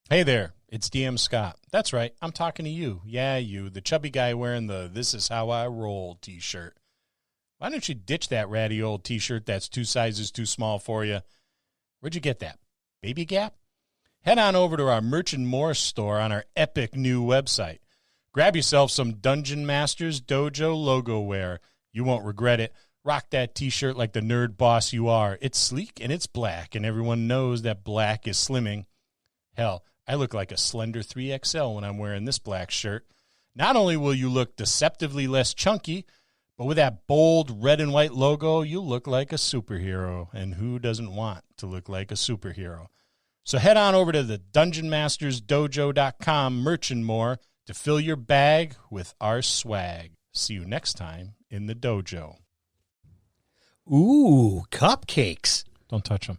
Hey there, it's DM Scott. That's right, I'm talking to you. Yeah, you, the chubby guy wearing the This Is How I Roll t-shirt. Why don't you ditch that ratty old t-shirt that's 2 sizes too small for you? Where'd you get that? Baby Gap? Head on over to our Merch and More store on our epic new website. Grab yourself some Dungeon Masters Dojo logo wear. You won't regret it. Rock that t-shirt like the nerd boss you are. It's sleek and it's black, and everyone knows that black is slimming. Hell, I look like a slender 3XL when I'm wearing this black shirt. Not only will you look deceptively less chunky, but with that bold red and white logo, you look like a superhero. And who doesn't want to look like a superhero? So head on over to the DungeonMastersDojo.com merch and more to fill your bag with our swag. See you next time in the dojo. Ooh, cupcakes. Don't touch them.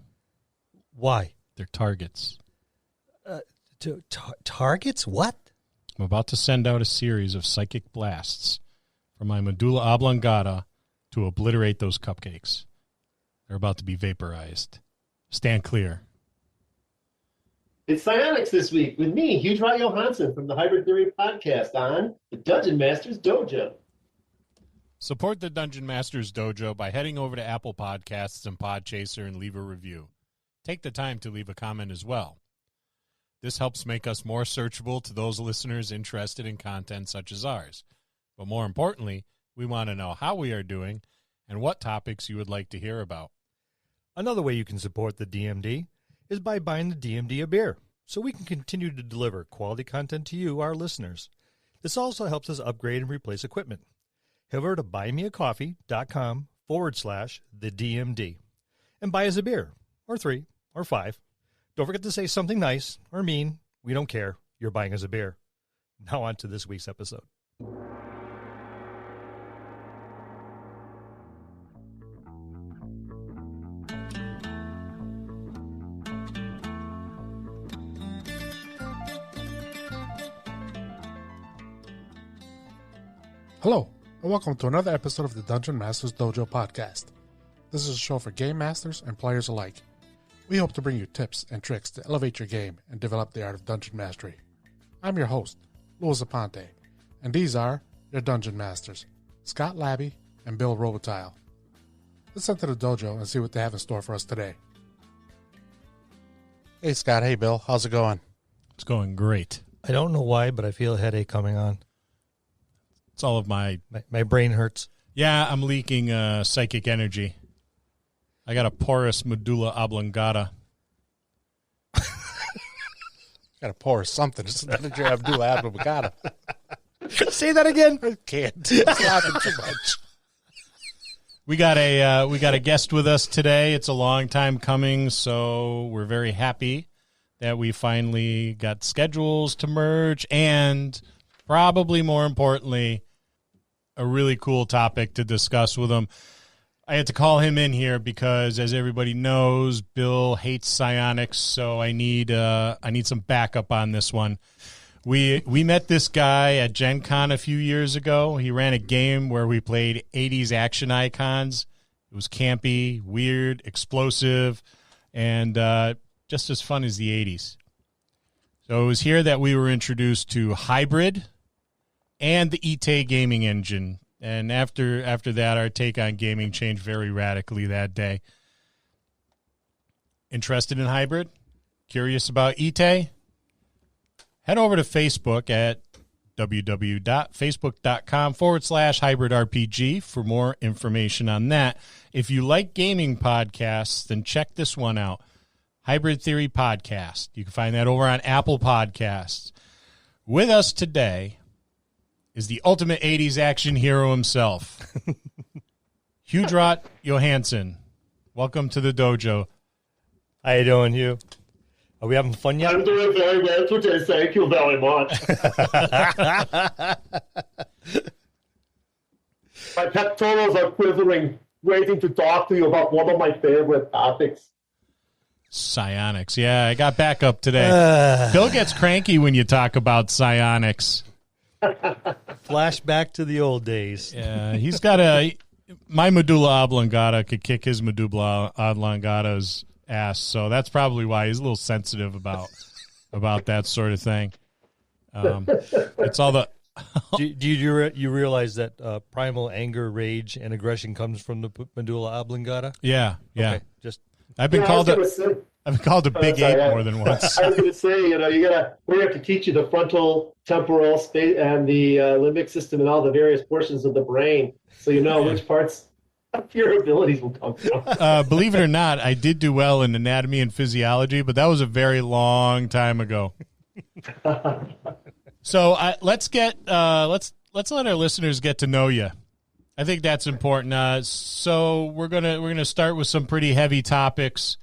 Why? They're targets. Targets? What? I'm about to send out a series of psychic blasts from my medulla oblongata to obliterate those cupcakes. They're about to be vaporized. Stand clear. It's Psionics this week with me, Hujrot Johaansen from the HiBRiD Theory podcast on the Dungeon Masters Dojo. Support the Dungeon Masters Dojo by heading over to Apple Podcasts and Podchaser and leave a review. Take the time to leave a comment as well. This helps make us more searchable to those listeners interested in content such as ours. But more importantly, we want to know how we are doing and what topics you would like to hear about. Another way you can support the DMD is by buying the DMD a beer, so we can continue to deliver quality content to you, our listeners. This also helps us upgrade and replace equipment. Head over to buymeacoffee.com/the DMD and buy us a beer, or 3, or 5. Don't forget to say something nice or mean. We don't care. You're buying us a beer. Now on to this week's episode. Hello, and welcome to another episode of the Dungeon Masters Dojo podcast. This is a show for game masters and players alike. We hope to bring you tips and tricks to elevate your game and develop the art of dungeon mastery. I'm your host, Louis Aponte, and these are your Dungeon Masters, Scott Labby and Bill Robitaille. Let's enter the dojo and see what they have in store for us today. Hey, Scott. Hey, Bill. How's it going? It's going great. I don't know why, but I feel a headache coming on. It's all of my brain hurts. Yeah, I'm leaking psychic energy. I got a porous medulla oblongata. Got to pour something. It's not a medulla oblongata. Say that again. I can't. It's laughing too much. We got a guest with us today. It's a long time coming, so we're very happy that we finally got schedules to merge, and probably more importantly, a really cool topic to discuss with him. I had to call him in here because, as everybody knows, Bill hates psionics, so I need some backup on this one. We met this guy at Gen Con a few years ago. He ran a game where we played 80s action icons. It was campy, weird, explosive, and just as fun as the 80s. So it was here that we were introduced to HiBRiD and the ETA gaming engine. And after that, our take on gaming changed very radically that day. Interested in HiBRiD? Curious about ETA? Head over to Facebook at www.facebook.com/HiBRiDRPG for more information on that. If you like gaming podcasts, then check this one out. HiBRiD Theory Podcast. You can find that over on Apple Podcasts. With us today is the ultimate 80s action hero himself, Hujrot Johaansen. Welcome to the dojo. How you doing, Hugh? Are we having fun yet? I'm doing very well today. Thank you very much. My pectorals are quivering, waiting to talk to you about one of my favorite topics. Psionics. Yeah, I got backup today. Bill gets cranky when you talk about psionics. Flashback to the old days. Yeah, he's got my medulla oblongata could kick his medulla oblongata's ass, so that's probably why he's a little sensitive about about that sort of thing. It's all the. Do you realize that primal anger, rage, and aggression comes from the medulla oblongata? Yeah. Okay, I've been called a big ape more than once. I was going to say, we have to teach you the frontal, temporal, space, and the limbic system, and all the various portions of the brain, so you know which parts of your abilities will come from. Believe it or not, I did do well in anatomy and physiology, but that was a very long time ago. So let's let our listeners get to know you. I think that's important. So we're gonna start with some pretty heavy topics.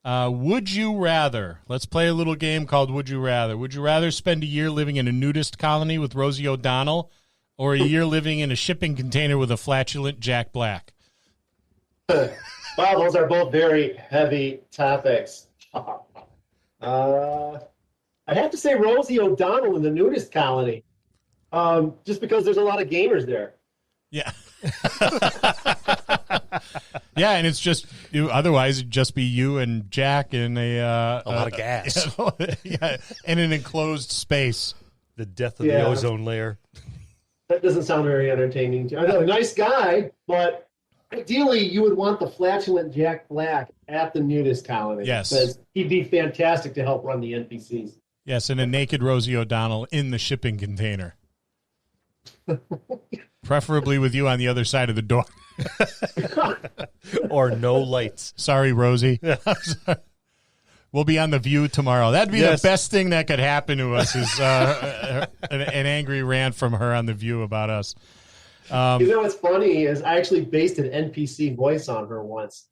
Would you rather? Let's play a little game called Would You Rather. Would you rather spend a year living in a nudist colony with Rosie O'Donnell, or a year living in a shipping container with a flatulent Jack Black? Wow, those are both very heavy topics. I'd have to say Rosie O'Donnell in the nudist colony, just because there's a lot of gamers there. Yeah. Yeah, and it's just otherwise it'd just be you and Jack in a lot of gas. Yeah, in an enclosed space. The death of the ozone layer. That doesn't sound very entertaining. A nice guy, but ideally you would want the flatulent Jack Black at the nudist colony. Yes. Because he'd be fantastic to help run the NPCs. Yes, and a naked Rosie O'Donnell in the shipping container. Preferably with you on the other side of the door. Or no lights. Sorry, Rosie. We'll be on The View tomorrow. That'd be the best thing that could happen to us is an angry rant from her on The View about us. What's funny is I actually based an NPC voice on her once.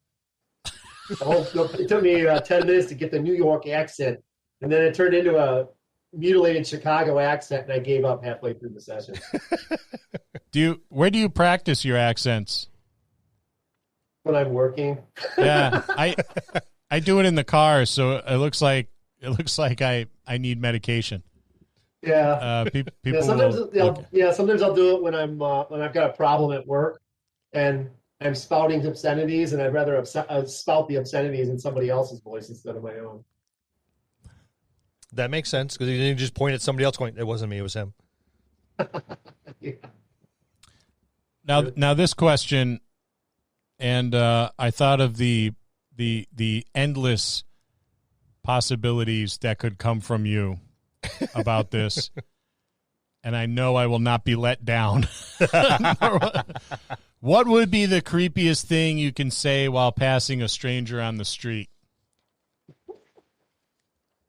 It took me 10 minutes to get the New York accent, and then it turned into a mutilated Chicago accent, and I gave up halfway through the session. Where do you practice your accents? When I'm working. Yeah, I do it in the car, so it looks like I need medication. Yeah. People sometimes I'll do it when I've got a problem at work and I'm spouting obscenities, and I'd rather spout the obscenities in somebody else's voice instead of my own. That makes sense, because you just point at somebody else going, it wasn't me, it was him. Yeah. Now this question, and I thought of the endless possibilities that could come from you about this, and I know I will not be let down. What would be the creepiest thing you can say while passing a stranger on the street?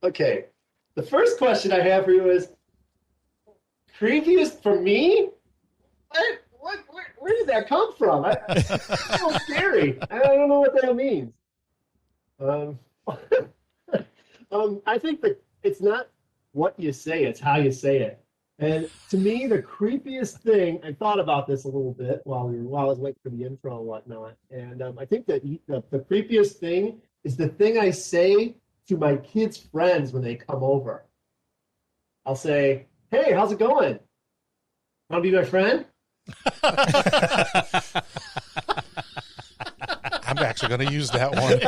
Okay. The first question I have for you is, creepiest for me? Where did that come from? It's so scary. I don't know what that means. I think that it's not what you say, it's how you say it. And to me, the creepiest thing, I thought about this a little bit while I was waiting for the intro and whatnot. And I think that the creepiest thing is the thing I say to my kids' friends when they come over. I'll say, "Hey, how's it going? Want to be my friend?" I'm actually going to use that one.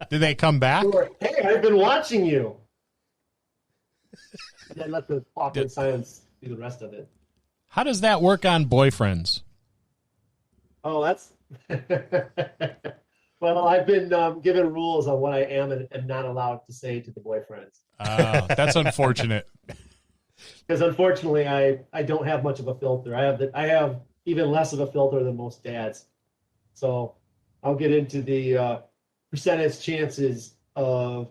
Did they come back? Or, "Hey, I've been watching you." And then let the awkward silence do the rest of it. How does that work on boyfriends? Oh, that's... Well, I've been given rules on what I am and not allowed to say to the boyfriends. That's unfortunate. Because unfortunately, I don't have much of a filter. I have even less of a filter than most dads. So I'll get into the percentage chances of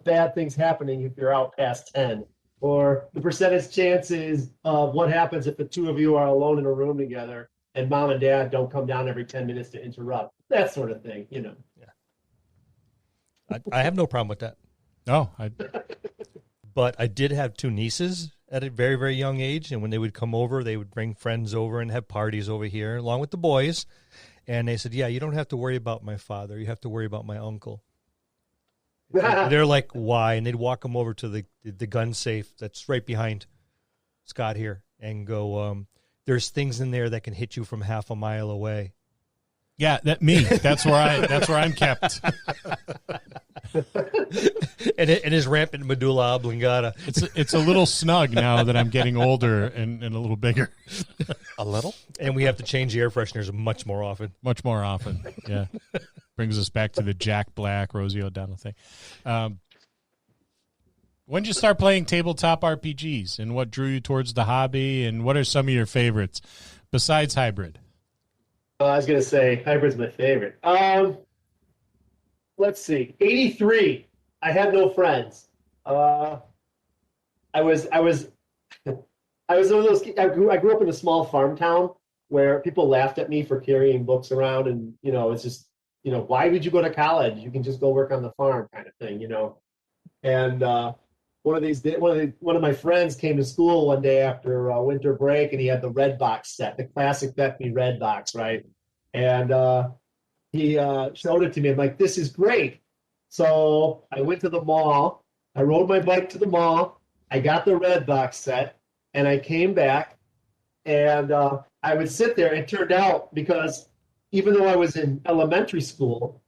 bad things happening if you're out past 10, or the percentage chances of what happens if the two of you are alone in a room together and mom and dad don't come down every 10 minutes to interrupt. That sort of thing, you know. Yeah. I have no problem with that. No, But I did have two nieces at a very, very young age, and when they would come over, they would bring friends over and have parties over here, along with the boys. And they said, "Yeah, you don't have to worry about my father. You have to worry about my uncle." They're like, "Why?" And they'd walk them over to the gun safe that's right behind Scott here and go, "There's things in there that can hit you from half a mile away." Yeah, that's where I'm kept. and his rampant medulla oblongata. It's a little snug now that I'm getting older and a little bigger. A little? And we have to change the air fresheners much more often. Much more often, yeah. Brings us back to the Jack Black, Rosie O'Donnell thing. When did you start playing tabletop RPGs, and what drew you towards the hobby, and what are some of your favorites besides HiBRiD? I was gonna say HiBRiD's my favorite. Let's see. 83. I had no friends. I was one of those. I grew up in a small farm town where people laughed at me for carrying books around, and it's just why would you go to college? You can just go work on the farm, kind of thing, And one of my friends came to school one day after winter break, and he had the red box set, the classic Beckme red box, right? And he showed it to me. I'm like, this is great. So I went to the mall. I rode my bike to the mall. I got the red box set, and I came back, and I would sit there. It turned out, because even though I was in elementary school,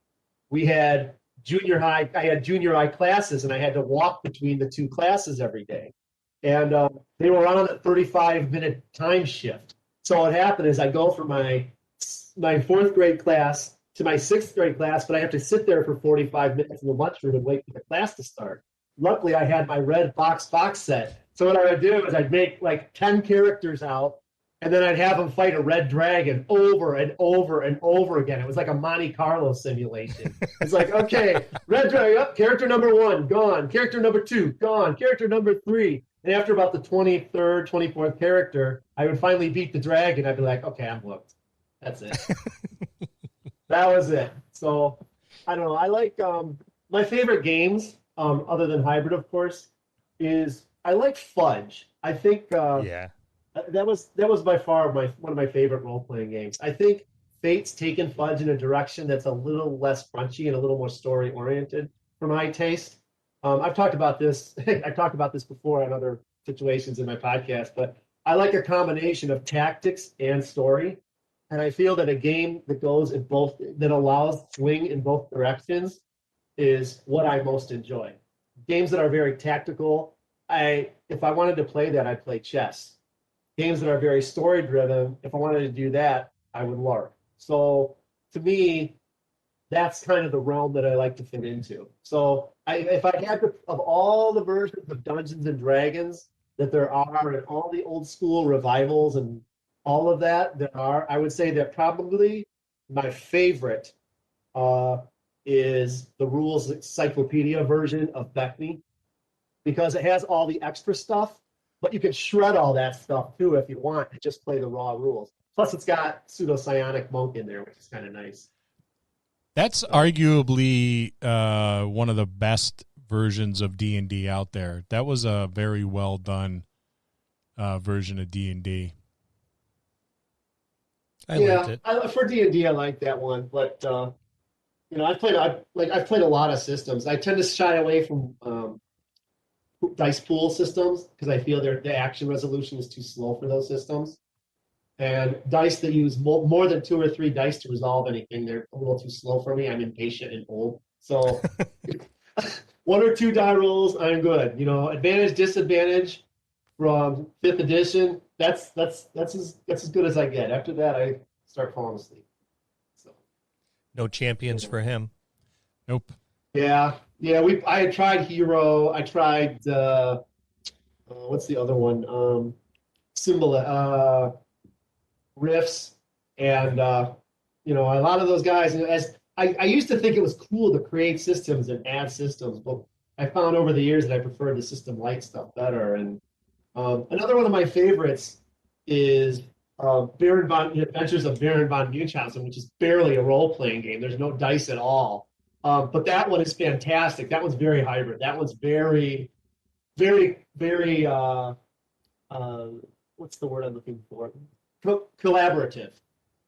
we had I had junior high classes, and I had to walk between the two classes every day. And they were on a 35-minute time shift. So what happened is I go from my fourth grade class to my sixth grade class, but I have to sit there for 45 minutes in the lunchroom and wait for the class to start. Luckily, I had my red box set. So what I would do is I'd make like 10 characters out, and then I'd have them fight a red dragon over and over and over again. It was like a Monte Carlo simulation. It's like, okay, red dragon, up, character number 1, gone. Character number 2, gone. Character number 3. And after about the 23rd, 24th character, I would finally beat the dragon. I'd be like, okay, I'm hooked. That's it. That was it. So, I don't know. I like my favorite games, other than HiBRiD, of course, is I like Fudge. I think Yeah. that was by far one of my favorite role-playing games. I think Fate's taken Fudge in a direction that's a little less crunchy and a little more story-oriented for my taste. I've talked about this. I've talked about this before on other situations in my podcast, but I like a combination of tactics and story. And I feel that a game that goes in both, that allows swing in both directions, is what I most enjoy. Games that are very tactical, if I wanted to play that, I'd play chess. Games that are very story driven, if I wanted to do that, I would LARP. So to me, that's kind of the realm that I like to fit into. So if I had to, of all the versions of Dungeons and Dragons that there are, and all the old school revivals and all of that there are, I would say that probably my favorite is the Rules Encyclopedia version of Beckme, because it has all the extra stuff, but you can shred all that stuff too if you want and just play the raw rules. Plus, it's got pseudo-psionic monk in there, which is kind of nice. That's arguably one of the best versions of D&D out there. That was a very well done version of D&D. I liked it. For D&D, I like that one, but I've played a lot of systems. I tend to shy away from dice pool systems because I feel the action resolution is too slow for those systems. And dice that use more than 2 or 3 dice to resolve anything, they're a little too slow for me. I'm impatient and old. So 1 or 2 die rolls, I'm good. Advantage, disadvantage from 5th edition, that's as good as I get. After that, I start falling asleep. So No champions for him. Nope. Yeah. I had tried Hero. I tried what's the other one? Riffs, and a lot of those guys. As I used to think it was cool to create systems and add systems, but I found over the years that I preferred the system light stuff better. And another one of my favorites is Adventures of Baron von Munchausen, which is barely a role-playing game. There's no dice at all. But that one is fantastic. That one's very HiBRiD. That one's very, very, very, what's the word I'm looking for? Collaborative.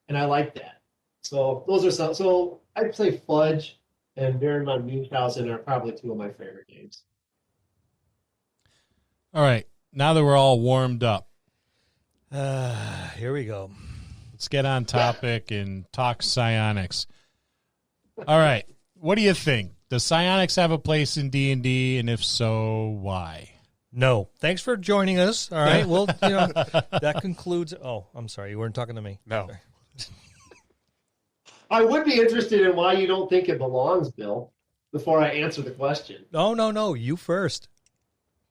And I like that. So those are some. So I'd say Fudge and Baron von Munchausen are probably 2 of my favorite games. All right. Now that we're all warmed up, Here we go. Let's get on topic and talk psionics. All right. What do you think? Does psionics have a place in D&D, and if so, why? No. Thanks for joining us. All right. Well, that concludes. Oh, I'm sorry. You weren't talking to me. No. I would be interested in why you don't think it belongs, Bill, before I answer the question. No. You first.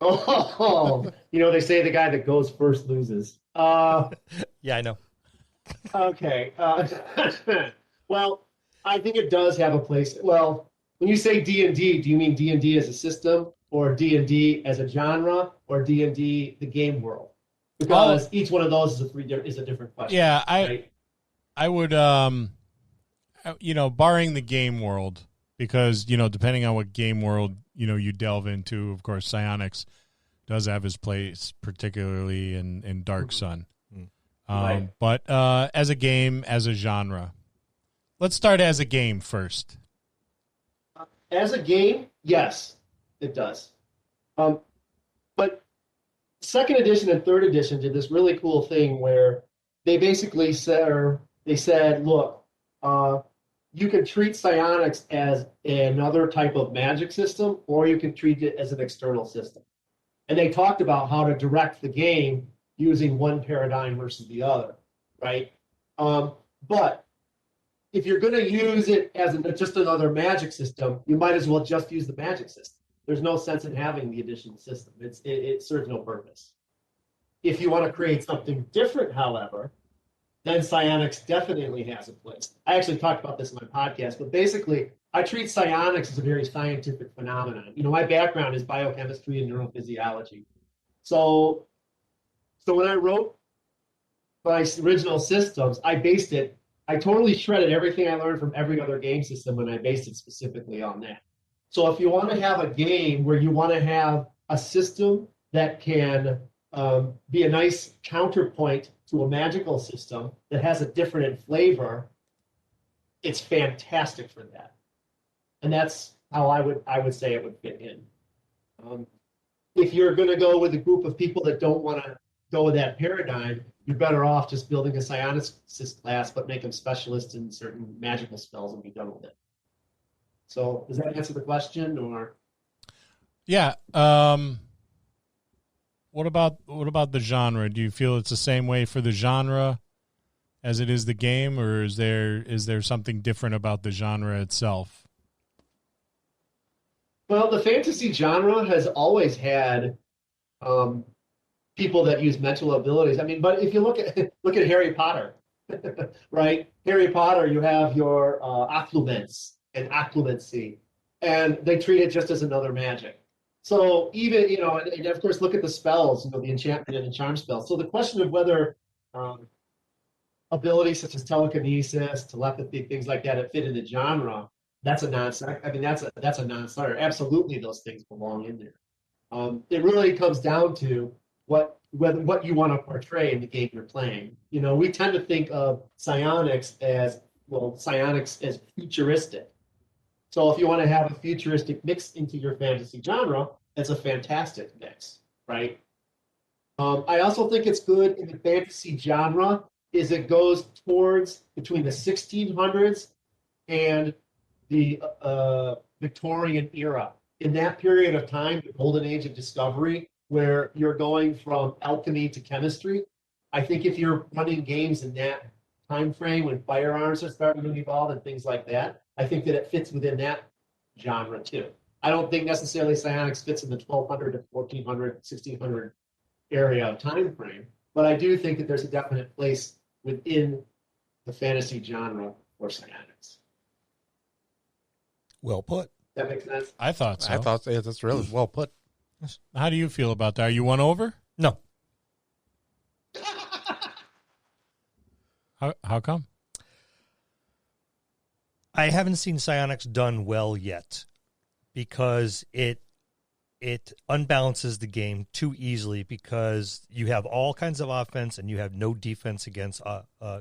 Oh, they say the guy that goes first loses. Yeah, I know. Okay. Well, I think it does have a place. Well, when you say D&D, do you mean D&D as a system, or D&D as a genre, or D&D the game world? Because each one of those is a different question. Yeah, right? I would, barring the game world, because, depending on what game world, you delve into, of course, psionics does have his place, particularly in Dark Sun. Right. But as a game, as a genre, let's start as a game first. As a game, yes, it does. But second edition and third edition did this really cool thing where they basically said, look, you can treat psionics as another type of magic system, or you can treat it as an external system. And they talked about how to direct the game using one paradigm versus the other, right? But if you're going to use it as just another magic system, you might as well just use the magic system. There's no sense in having the additional system. It serves no purpose. If you want to create something different, however, then psionics definitely has a place. I actually talked about this in my podcast, but basically, I treat psionics as a very scientific phenomenon. My background is biochemistry and neurophysiology. So when I wrote my original systems, I totally shredded everything I learned from every other game system, and I based it specifically on that. So if you want to have a game where you want to have a system that can be a nice counterpoint to a magical system that has a different flavor, it's fantastic for that. And that's how I would say it would fit in. If you're going to go with a group of people that don't want to go with that paradigm, you're better off just building a psionics class, but make them specialists in certain magical spells and be done with it. So does that answer the question, or? Yeah. What about the genre? Do you feel it's the same way for the genre as it is the game, or is there something different about the genre itself? Well, the fantasy genre has always had people that use mental abilities. I mean, but if you look at Harry Potter, right? Harry Potter, you have your affluence and affluency, and they treat it just as another magic. So even, and of course, look at the spells, the enchantment and the charm spells. So the question of whether abilities such as telekinesis, telepathy, things like that fit in the genre, that's a non-starter. I mean, that's a non-starter. Absolutely, those things belong in there. It really comes down to what you want to portray in the game you're playing. We tend to think of psionics as futuristic. So if you want to have a futuristic mix into your fantasy genre, that's a fantastic mix, right? I also think it's good in the fantasy genre is it goes towards between the 1600s and the Victorian era. In that period of time, the golden age of discovery, where you're going from alchemy to chemistry, I think if you're running games in that time frame when firearms are starting to evolve and things like that, I think that it fits within that genre too. I don't think necessarily psionics fits in the 1200 to 1400, 1600 area of time frame, but I do think that there's a definite place within the fantasy genre for psionics. Well put. That makes sense? I thought so. Yeah, that's really well put. How do you feel about that? Are you won over? No. How come? I haven't seen psionics done well yet because it unbalances the game too easily because you have all kinds of offense and you have no defense against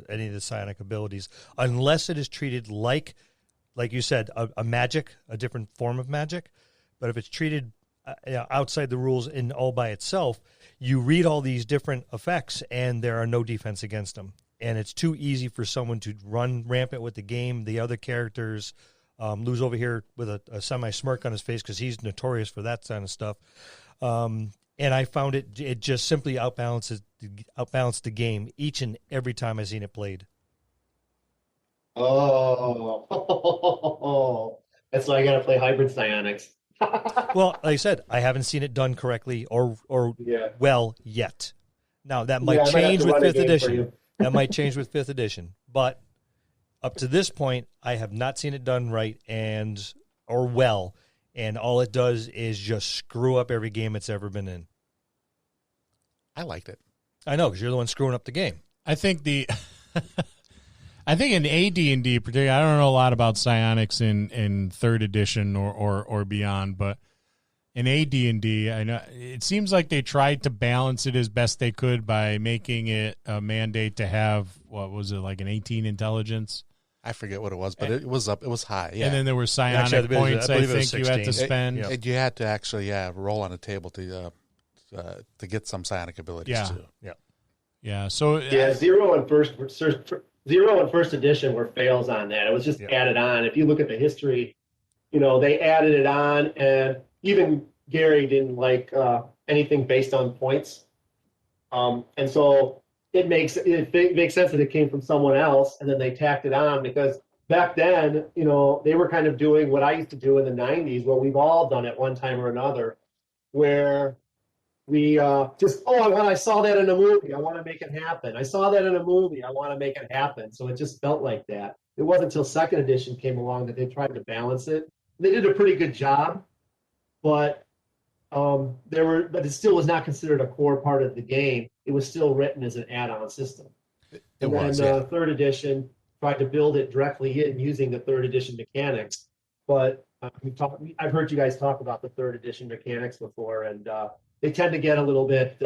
any of the psionic abilities unless it is treated like you said, a magic, a different form of magic. But if it's treated outside the rules all by itself, you read all these different effects and there are no defense against them. and it's too easy for someone to run rampant with the game. The other characters, Lou's over here with a semi-smirk on his face because he's notorious for that kind of stuff. And I found it just simply outbalanced the game each and every time I seen it played. Oh, that's why I got to play HiBRiD Psionics. Well, like I said, I haven't seen it done correctly or well yet. Now, that might change with 5th edition. That might change with 5th edition. But up to this point, I have not seen it done right or well. And all it does is just screw up every game it's ever been in. I liked it. I know, because you're the one screwing up the game. I think I think in AD&D particularly, I don't know a lot about psionics in 3rd edition or beyond, but in AD&D, I know it seems like they tried to balance it as best they could by making it a mandate to have, what was it, like an 18 intelligence? I forget what it was, but it was up. It was high. Yeah. And then there were psionic points, I think you had to spend. And you had to actually, roll on a table to get some psionic abilities too. Yeah. So Zero and first edition were fails on that. It was just added on. If you look at the history, they added it on, and even Gary didn't like anything based on points, and so it makes sense that it came from someone else, and then they tacked it on because back then, they were kind of doing what I used to do in the '90s, what we've all done at one time or another, where we I saw that in a movie, I want to make it happen. I saw that in a movie, I want to make it happen. So it just felt like that. It wasn't until 2nd edition came along that they tried to balance it. They did a pretty good job, but it still was not considered a core part of the game. It was still written as an add-on system. And then 3rd edition tried to build it directly in using the 3rd edition mechanics. But I've heard you guys talk about the 3rd edition mechanics before, and they tend to get a little bit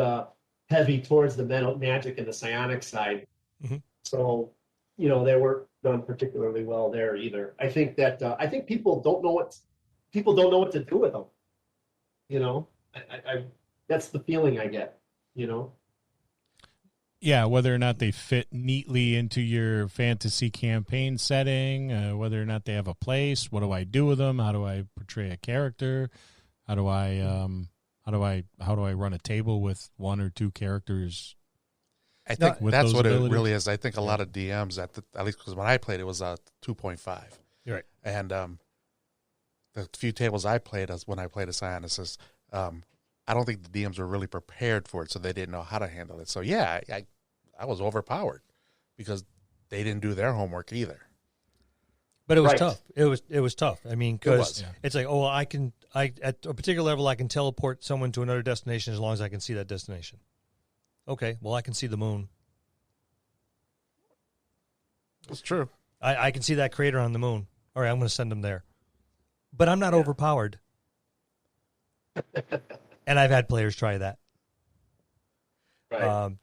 heavy towards the magic and the psionic side. Mm-hmm. So, they weren't done particularly well there either. I think that people don't know what to do with them. That's the feeling I get. Yeah, whether or not they fit neatly into your fantasy campaign setting, whether or not they have a place. What do I do with them? How do I portray a character? How do I run a table with 1 or 2 characters? I think that's what abilities? It really is. I think a lot of DMs, at least because when I played, it was 2.5. You're right. And the few tables I played when I played a psionicist, I don't think the DMs were really prepared for it, so they didn't know how to handle it. So, I was overpowered because they didn't do their homework either. But it was tough. It was tough. I mean, because it's like, at a particular level, I can teleport someone to another destination as long as I can see that destination. Okay, well, I can see the moon. That's true. I can see that crater on the moon. All right, I'm going to send them there. But I'm not overpowered. And I've had players try that. Right.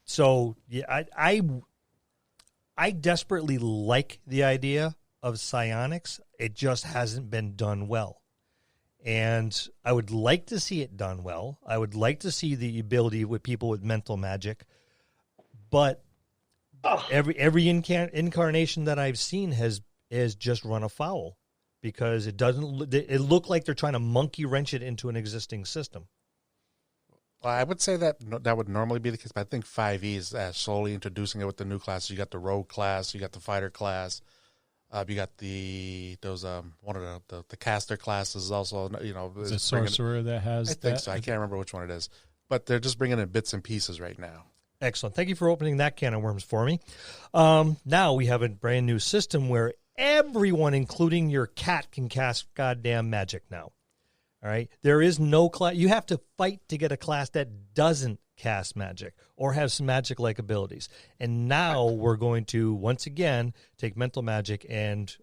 I desperately like the idea of psionics. It just hasn't been done well. And I would like to see it done well. I would like to see the ability with people with mental magic. But every incarnation that I've seen has just run afoul because it looked like they're trying to monkey wrench it into an existing system. Well, I would say that would normally be the case, but I think 5e is slowly introducing it with the new classes. You got the rogue class, you got the fighter class, you got one of the caster classes also. Is it sorcerer that has? I think so. I can't remember which one it is, but they're just bringing in bits and pieces right now. Excellent. Thank you for opening that can of worms for me. Now we have a brand new system where everyone, including your cat, can cast goddamn magic now. All right. There is no class. You have to fight to get a class that doesn't cast magic or have some magic-like abilities. And now we're going to, once again, take mental magic and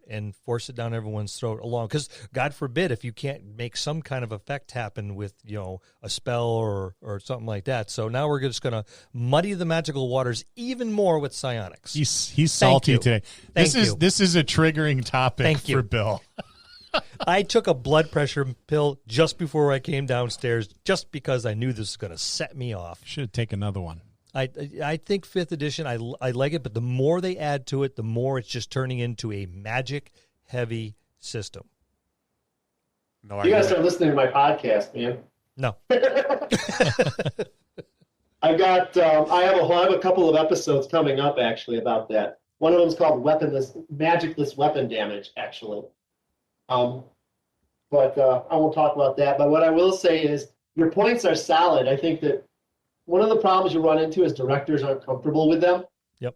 force it down everyone's throat along. Because God forbid if you can't make some kind of effect happen with, a spell or something like that. So now we're just going to muddy the magical waters even more with psionics. He's salty today. This is a triggering topic for Bill. I took a blood pressure pill just before I came downstairs just because I knew this was going to set me off. Should take another one. I think 5th edition, I like it, but the more they add to it, the more it's just turning into a magic-heavy system. No, You guys start listening to my podcast, man. No. I have a couple of episodes coming up actually about that. One of them is called magicless weapon damage, actually. But I won't talk about that. But what I will say is your points are solid. I think that one of the problems you run into is directors aren't comfortable with them. Yep.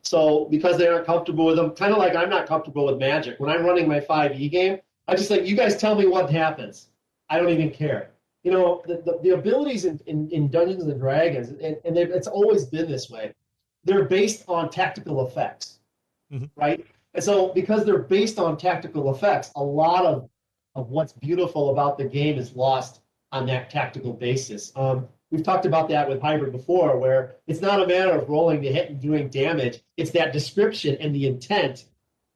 So because they aren't comfortable with them, kind of like I'm not comfortable with Magic. When I'm running my 5e game, I just like, you guys tell me what happens. I don't even care. You know, the abilities in Dungeons and Dragons, and it's always been this way, they're based on tactical effects, right? And so because they're based on tactical effects, a lot of what's beautiful about the game is lost on that tactical basis. We've talked about that with HiBRiD before, where it's not a matter of rolling the hit and doing damage. It's that description and the intent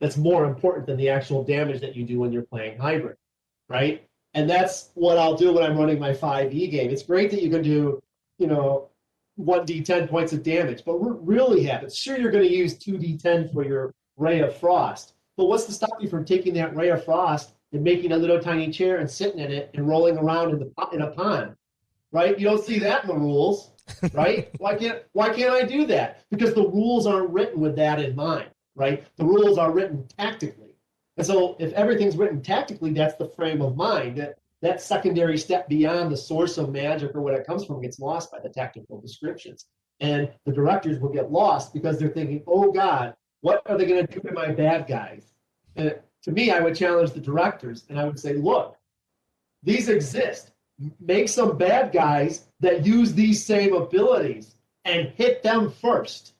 that's more important than the actual damage that you do when you're playing HiBRiD, right? And that's what I'll do when I'm running my 5e game. It's great that you can do, 1d10 points of damage, but what really happens, sure, you're going to use 2d10 for your Ray of Frost, but what's to stop you from taking that Ray of Frost and making a little tiny chair and sitting in it and rolling around in a pond, right? You don't see that in the rules, right? Why can't I do that? Because the rules aren't written with that in mind, right? The rules are written tactically. And so if everything's written tactically, that's the frame of mind. That secondary step beyond the source of magic or what it comes from gets lost by the tactical descriptions. And the directors will get lost because they're thinking, oh, God, what are they going to do to my bad guys? And to me, I would challenge the directors, and I would say, look, these exist. Make some bad guys that use these same abilities and hit them first.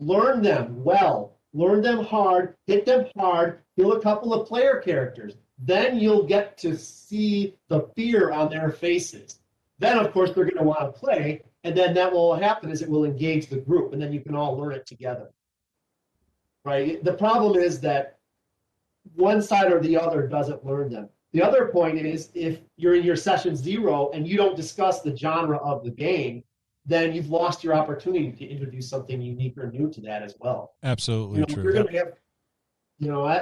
Learn them well. Learn them hard, hit them hard, kill a couple of player characters. Then you'll get to see the fear on their faces. Then, of course, they're going to want to play, and then that will happen is it will engage the group, and then you can all learn it together. Right? The problem is that one side or the other doesn't learn them. The other point is if you're in your session 0 and you don't discuss the genre of the game, then you've lost your opportunity to introduce something unique or new to that as well. Absolutely true. You're going to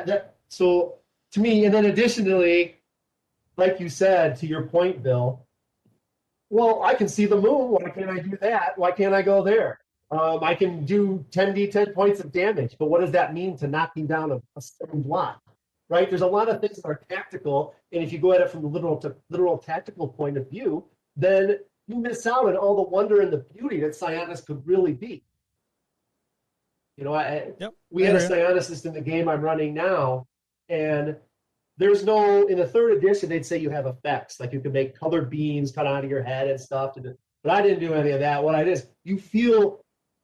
have, so to me, and then additionally, like you said, to your point, Bill, well, I can see the moon. Why can't I do that? Why can't I go there? I can do 10d10 points of damage, but what does that mean to knocking down a stone block? Right? There's a lot of things that are tactical, and if you go at it from the literal tactical point of view, then you miss out on all the wonder and the beauty that Psionics could really be. We had a Psionicist in the game I'm running now, and there's no, in the 3rd edition, they'd say you have effects, like you can make colored beams cut out of your head and stuff. But I didn't do any of that. What I did is you feel,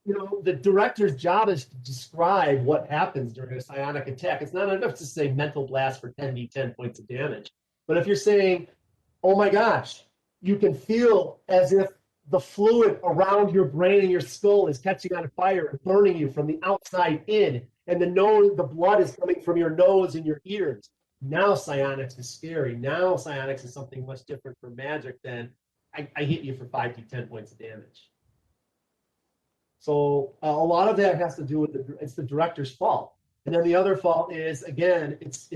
the director's job is to describe what happens during a psionic attack. It's not enough to say mental blast for 10d10 points of damage. But if you're saying, oh my gosh, you can feel as if the fluid around your brain and your skull is catching on fire and burning you from the outside in, and the blood is coming from your nose and your ears. Now psionics is scary. Now psionics is something much different from magic than I hit you for 5d10 points of damage. So a lot of that has to do with it's the director's fault. And then the other fault is, again, this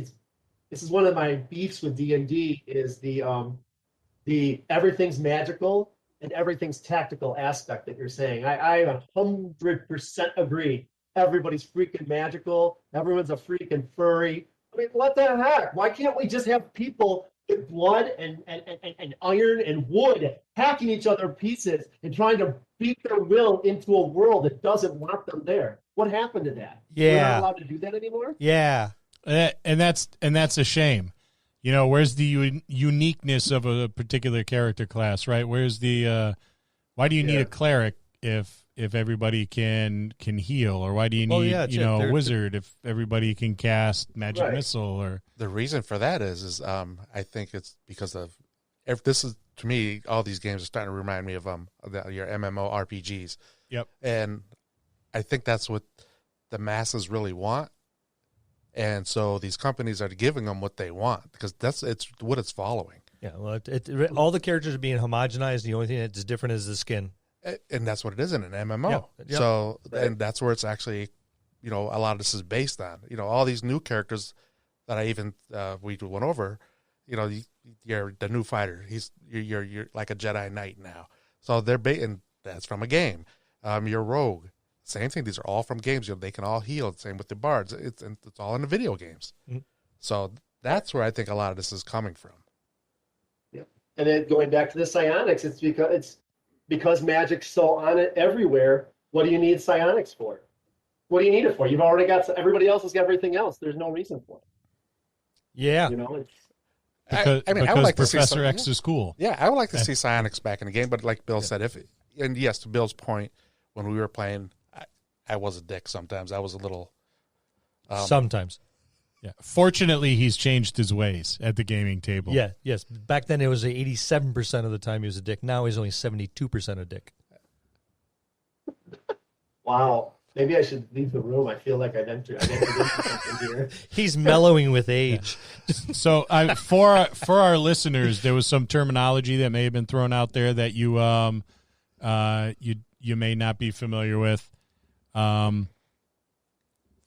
is one of my beefs with D&D is the everything's magical and everything's tactical aspect that you're saying. I 100% agree. Everybody's freaking magical. Everyone's a freaking furry. I mean, what the heck? Why can't we just have people with blood and iron and wood hacking each other pieces and trying to beat their will into a world that doesn't want them there? What happened to that? Yeah. We're not allowed to do that anymore? Yeah. And that's a shame. Where's the uniqueness of a particular character class, right? Where's the why do you need a cleric if everybody can heal, or why do you need a wizard if everybody can cast magic missile? Or the reason for that is I think it's because of to me, all these games are starting to remind me of your MMO RPGs. Yep. And I think that's what the masses really want. And so these companies are giving them what they want because it's what it's following. Yeah, well, all the characters are being homogenized. The only thing that's different is the skin. And that's what it is in an MMO. Yeah. So, Right. and that's where it's actually, a lot of this is based on. All these new characters that I even we went over. You're the new fighter. You're like a Jedi Knight now. So and that's from a game. Your rogue, same thing. These are all from games. They can all heal. Same with the bards. It's all in the video games. Mm-hmm. So that's where I think a lot of this is coming from. Yeah. And then going back to the psionics, it's because magic's so on it everywhere. What do you need psionics for? What do you need it for? You've already got everybody else has got everything else. There's no reason for it. Yeah. Because, I would like to see Professor X is cool. Yeah, I would like to see psionics back in the game, but like Bill said, and yes, to Bill's point, when we were playing, I was a dick sometimes. I was a little. Sometimes. Yeah. Fortunately, he's changed his ways at the gaming table. Yeah, yes. Back then it was 87% of the time he was a dick. Now he's only 72% a dick. Wow. Maybe I should leave the room. I feel like I've entered into something here. He's mellowing with age. So for our listeners, there was some terminology that may have been thrown out there that you may not be familiar with.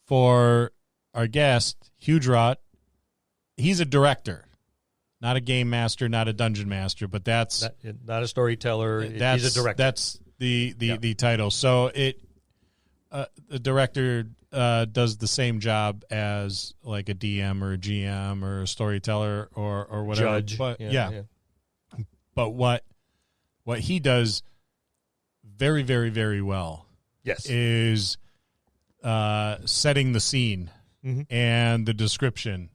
For our guest, Hujrot, he's a director, not a game master, not a dungeon master, but that's not a storyteller. He's a director. That's the title. So the director does the same job as like a DM or a GM or a storyteller or whatever. Judge. But but what he does very, very, very well is setting the scene and the description.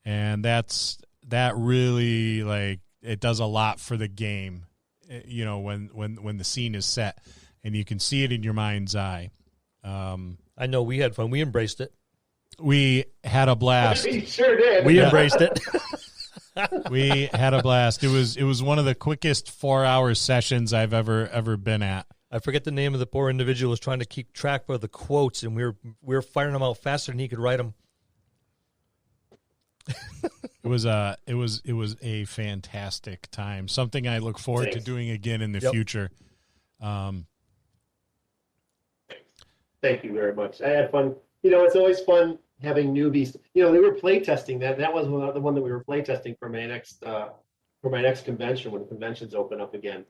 And that really, like, it does a lot for the game, when the scene is set and you can see it in your mind's eye. I know we had fun. We embraced it. We had a blast. We sure did. We embraced it. We had a blast. It was one of the quickest 4-hour sessions I've ever been at. I forget the name of the poor individual who was trying to keep track of the quotes, and we were firing them out faster than he could write them. It was a fantastic time. Something I look forward to doing again in the future. Thank you very much. I had fun. It's always fun having newbies. We were playtesting that. That was the one that we were playtesting for my next convention when conventions open up again.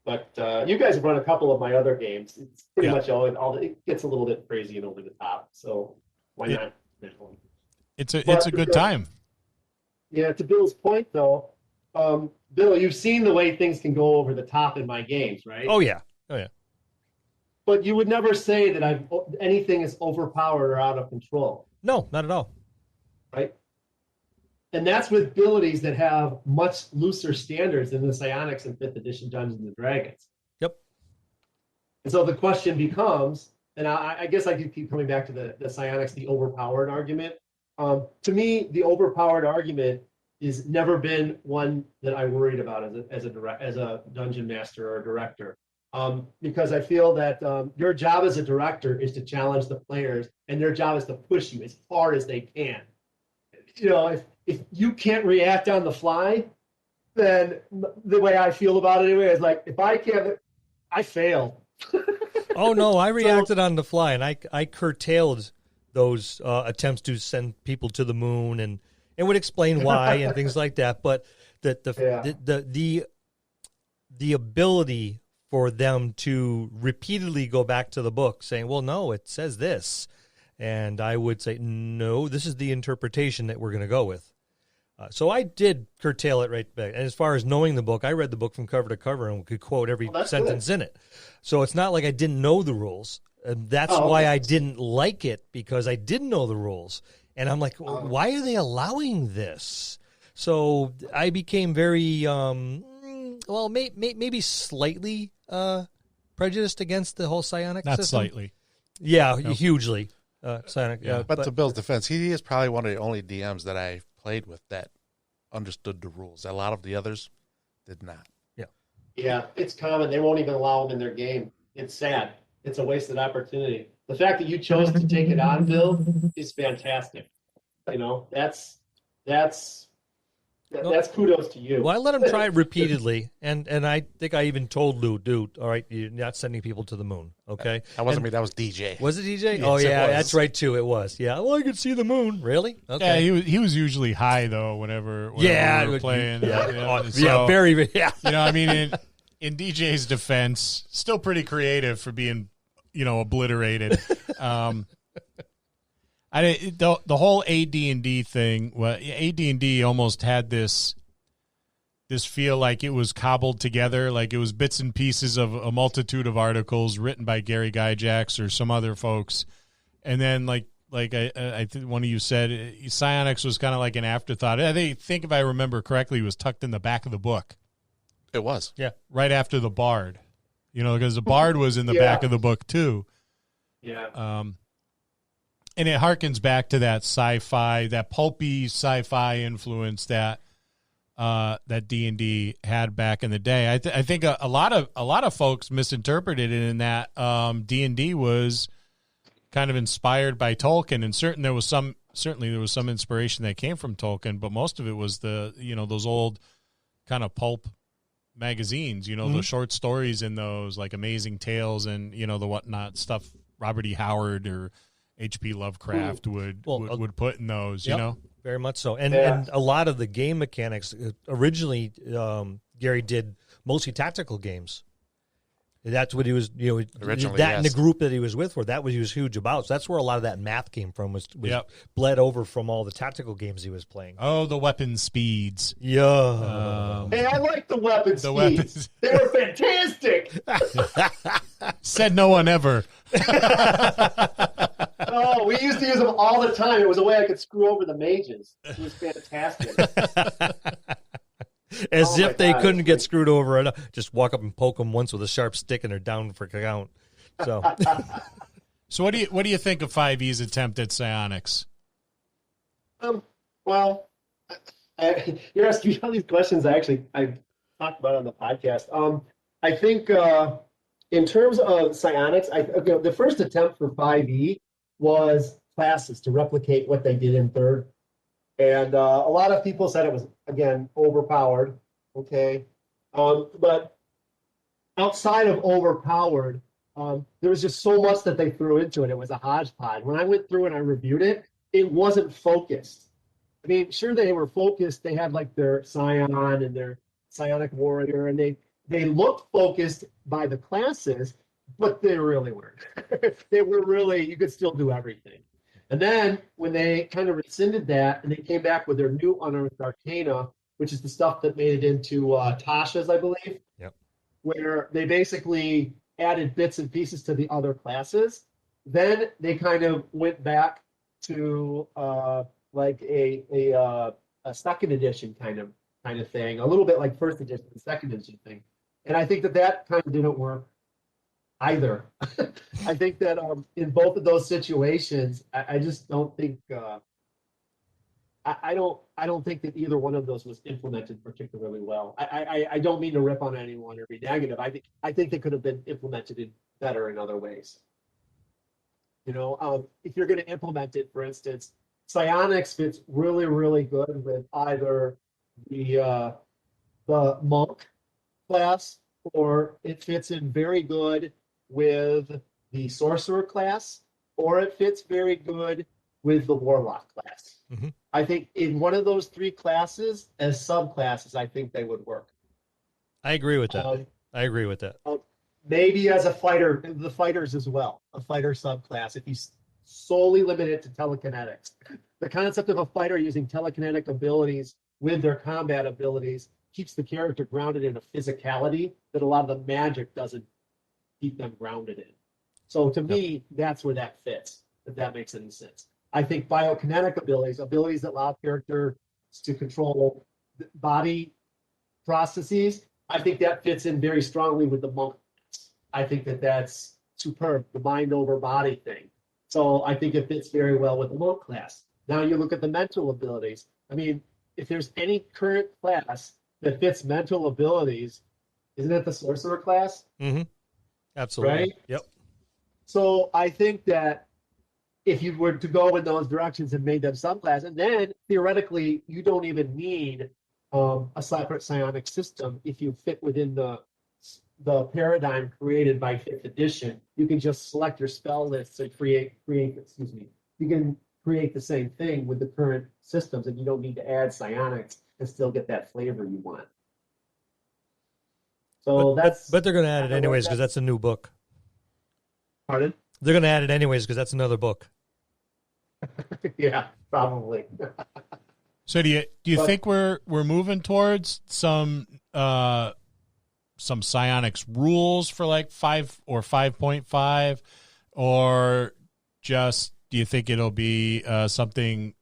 But you guys have run a couple of my other games. It's pretty much it gets a little bit crazy and over the top. So why not? It's a good time. Yeah, to Bill's point though, Bill, you've seen the way things can go over the top in my games, right? Oh yeah. But you would never say that anything is overpowered or out of control. No, not at all. Right? And that's with abilities that have much looser standards than the Psionics in 5th edition Dungeons and Dragons. Yep. And so the question becomes, and I guess I do keep coming back to the Psionics, the overpowered argument. To me, the overpowered argument has never been one that I worried about as a dungeon master or a director. Because I feel that your job as a director is to challenge the players, and their job is to push you as hard as they can. If you can't react on the fly, then the way I feel about it anyway is like, if I can't, I fail. Oh no, I reacted on the fly, and I curtailed those attempts to send people to the moon, and would explain why and things like that. But the ability for them to repeatedly go back to the book saying, well, no, it says this. And I would say, no, this is the interpretation that we're going to go with. So I did curtail it right back. And as far as knowing the book, I read the book from cover to cover and could quote every sentence in it. So it's not like I didn't know the rules. And that's why I didn't like it, because I didn't know the rules. And I'm like, why are they allowing this? So I became very, maybe slightly prejudiced against the whole psionic system. Not slightly. Yeah, hugely. Psionic. But to Bill's defense, he is probably one of the only DMs that I've played with that understood the rules. A lot of the others did not. Yeah, it's common. They won't even allow them in their game. It's sad. It's a wasted opportunity. The fact that you chose to take it on, Bill, is fantastic. That's That's kudos to you. Well, I let him try it repeatedly, and I think I even told Lou, dude, all right, you're not sending people to the moon, okay? That wasn't me. That was DJ. Was it DJ? Yes, oh, it yeah, was. that's right, too. It was. Yeah, well, I could see the moon. Really? Okay. Yeah, he was usually high though whenever we were playing. Yeah, very, yeah. I mean, in DJ's defense, still pretty creative for being, obliterated. The whole AD&D thing. Well, AD&D almost had this feel like it was cobbled together, like it was bits and pieces of a multitude of articles written by Gary Gygax or some other folks, and then like I think one of you said, Psionics was kind of like an afterthought. I think if I remember correctly, it was tucked in the back of the book. It was. Yeah, right after the Bard. Because the Bard was in the back of the book too. Yeah. And it harkens back to that sci-fi, that pulpy sci-fi influence that D&D had back in the day. I think a lot of folks misinterpreted it in that D&D was kind of inspired by Tolkien, and certainly there was some inspiration that came from Tolkien, but most of it was those old kind of pulp magazines, the short stories in those, like Amazing Tales and the whatnot stuff Robert E. Howard or H.P. Lovecraft would put in those, very much so. And a lot of the game mechanics, originally Gary did mostly tactical games. That's what he was, originally, in the group that he was with that was he was huge about. So that's where a lot of that math came from, was bled over from all the tactical games he was playing. Oh, the weapon speeds. Yeah. Hey, I like the weapon speeds. They were fantastic. Said no one ever. Oh, we used to use them all the time. It was a way I could screw over the mages. It was fantastic. As if they couldn't get screwed over enough. Just walk up and poke them once with a sharp stick and they're down for count. So, so what do you think of 5e's attempt at psionics? Well, you're asking me all these questions. I talked about on the podcast. I think in terms of psionics, the first attempt for 5e was classes to replicate what they did in third. And a lot of people said it was, again, overpowered, okay? But outside of overpowered, there was just so much that they threw into it. It was a hodgepodge. When I went through and I reviewed it, it wasn't focused. I mean, sure, they were focused. They had like their Scion and their Psionic Warrior, and they looked focused by the classes, but they really weren't. They were really, you could still do everything. And then when they kind of rescinded that and they came back with their new Unearthed Arcana, which is the stuff that made it into Tasha's, I believe, where they basically added bits and pieces to the other classes, then they kind of went back to like a second edition kind of thing, a little bit like first edition, second edition thing. And I think that kind of didn't work either. I think that in both of those situations, I just don't think I don't think that either one of those was implemented particularly well. I don't mean to rip on anyone or be negative. I think they could have been implemented better in other ways. If you're going to implement it, for instance, psionics fits really, really good with either the monk class, or it fits in very good with the sorcerer class, or it fits very good with the warlock class. Mm-hmm. I think in one of those three classes as subclasses, I think they would work. I agree with that. Maybe as a fighter, the fighters as well, a fighter subclass, if you solely limit it to telekinetics. The concept of a fighter using telekinetic abilities with their combat abilities keeps the character grounded in a physicality that a lot of the magic doesn't keep them grounded in. So to me, that's where that fits, if that makes any sense. I think biokinetic abilities that allow characters to control body processes, I think that fits in very strongly with the monk. I think that's superb, the mind over body thing. So I think it fits very well with the monk class. Now you look at the mental abilities. I mean, if there's any current class that fits mental abilities, isn't it the sorcerer class? Mm-hmm. Absolutely. Right? Yep. So I think that if you were to go in those directions and made them subclass, and then theoretically you don't even need a separate psionic system if you fit within the paradigm created by 5th edition. You can just select your spell list and excuse me. You can create the same thing with the current systems, and you don't need to add psionics and still get that flavor you want. So but they're going to add it anyways because that's a new book. Pardon? They're going to add it anyways because that's another book. Yeah, probably. So do you think we're moving towards some psionics rules for like 5 or 5.5, or just do you think it'll be something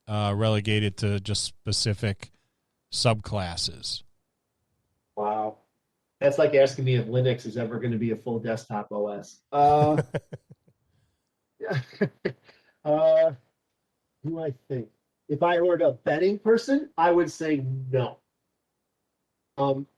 relegated to just specific subclasses? Wow. That's like asking me if Linux is ever going to be a full desktop OS. Who I think? If I were a betting person, I would say no.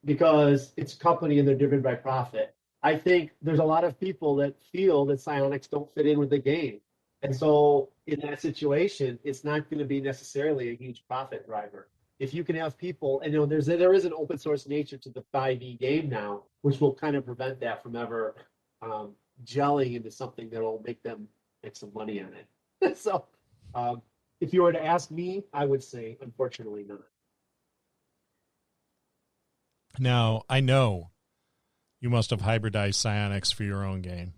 Because it's a company and they're driven by profit. I think there's a lot of people that feel that psionics don't fit in with the game. And so in that situation, it's not going to be necessarily a huge profit driver. If you can have people, and there is an open source nature to the 5e game now, which will kind of prevent that from ever gelling into something that will make them make some money on it. So if you were to ask me, I would say, unfortunately, not. Now, I know you must have hybridized psionics for your own game.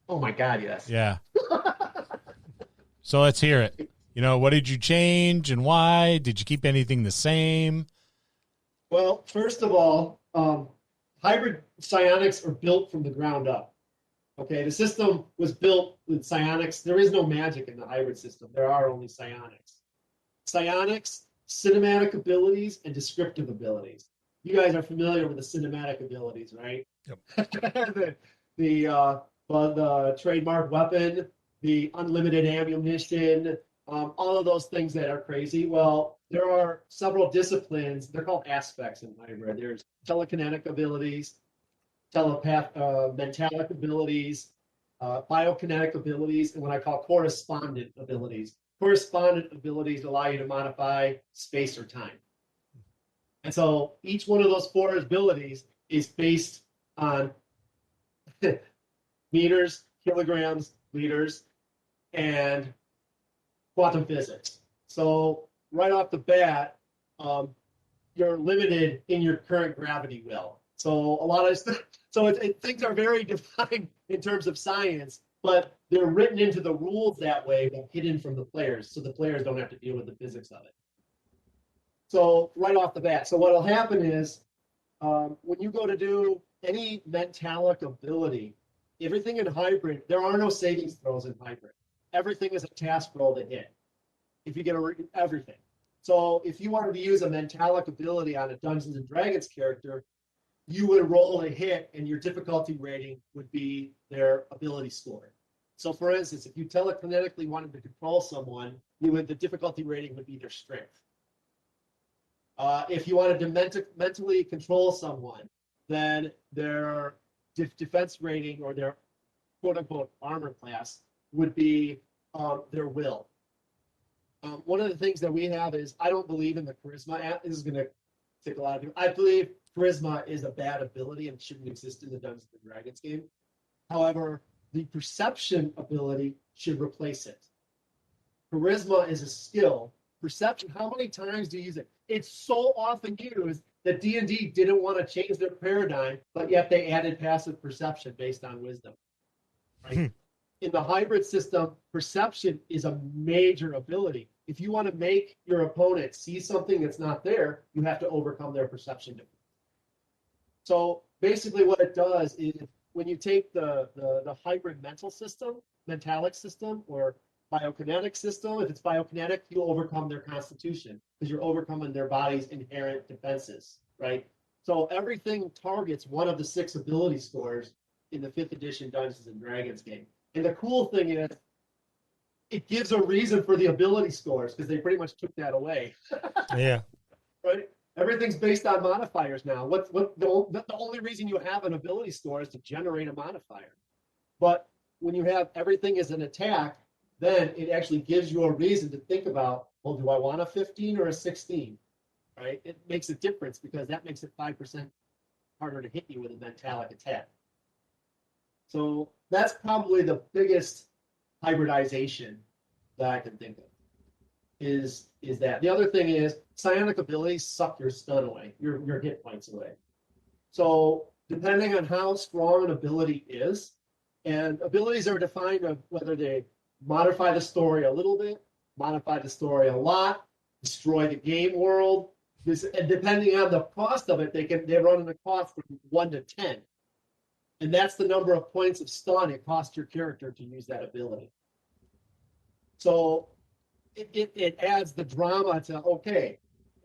Oh my God, yes. Yeah. So let's hear it. What did you change and why? Did you keep anything the same? Well, first of all, hybrid psionics are built from the ground up. Okay, the system was built with psionics. There is no magic in the hybrid system. There are only psionics. Psionics, cinematic abilities, and descriptive abilities. You guys are familiar with the cinematic abilities, right? Yep. the trademark weapon, the unlimited ammunition, all of those things that are crazy. Well, there are several disciplines. They're called aspects in HiBRiD. There's telekinetic abilities, mentalic abilities, biokinetic abilities, and what I call correspondent abilities. Correspondent abilities allow you to modify space or time. And so each one of those 4 abilities is based on meters, kilograms, liters, and quantum physics. So right off the bat, you're limited in your current gravity will. So a lot of things are very defined in terms of science, but they're written into the rules that way, but hidden from the players, so the players don't have to deal with the physics of it. So right off the bat, so what'll happen is when you go to do any mentalic ability, everything in HiBRiD, there are no savings throws in HiBRiD. Everything is a task roll to hit. If you get everything. So if you wanted to use a mentalic ability on a Dungeons and Dragons character, you would roll a hit and your difficulty rating would be their ability score. So for instance, if you telekinetically wanted to control someone, the difficulty rating would be their strength. If you wanted to mentally control someone, then their defense rating or their quote-unquote armor class would be their will. One of the things that we have is I don't believe in the charisma app. This is going to take a lot of people. I believe charisma is a bad ability and shouldn't exist in the Dungeons and Dragons game. However, the perception ability should replace it. Charisma is a skill. Perception, how many times do you use it? It's so often used that D&D didn't want to change their paradigm, but yet they added passive perception based on wisdom. Right? In the HiBRiD system, perception is a major ability. If you want to make your opponent see something that's not there, you have to overcome their perception. So basically what it does is when you take the HiBRiD mental system, mentalic system, or biokinetic system, if it's biokinetic, you'll overcome their constitution because you're overcoming their body's inherent defenses, right? So everything targets one of the 6 ability scores in the 5th edition Dungeons and Dragons game. And the cool thing is it gives a reason for the ability scores because they pretty much took that away. Yeah. Right? Everything's based on modifiers now. The only reason you have an ability score is to generate a modifier. But when you have everything as an attack, then it actually gives you a reason to think about, well, do I want a 15 or a 16? right? It makes a difference because that makes it 5% harder to hit you with a metallic attack. So that's probably the biggest hybridization that I can think of. Is that the other thing is psionic abilities suck your stun away, your hit points away. So depending on how strong an ability is, and abilities are defined of whether they modify the story a little bit, modify the story a lot, destroy the game world. And depending on the cost of it, they run in a cost from 1 to 10. And that's the number of points of stun it costs your character to use that ability. So it adds the drama to, okay,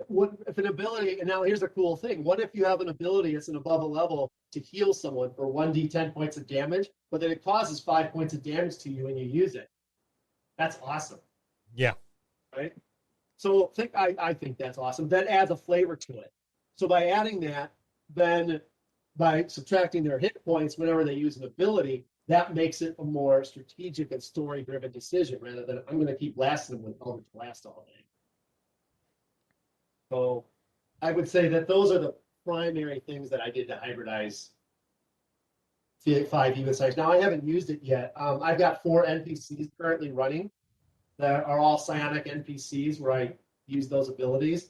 what if an ability, and now here's a cool thing. What if you have an ability that's an above a level to heal someone for 1d10 points of damage, but then it causes 5 points of damage to you when you use it? That's awesome. Yeah. Right? So I think that's awesome. That adds a flavor to it. So by adding that, then by subtracting their hit points whenever they use an ability, that makes it a more strategic and story-driven decision rather than I'm going to keep blasting them with Eldritch Blast all day. So I would say that those are the primary things that I did to hybridize 5 Evasites. Now, I haven't used it yet. I've got 4 NPCs currently running that are all psionic NPCs where I use those abilities.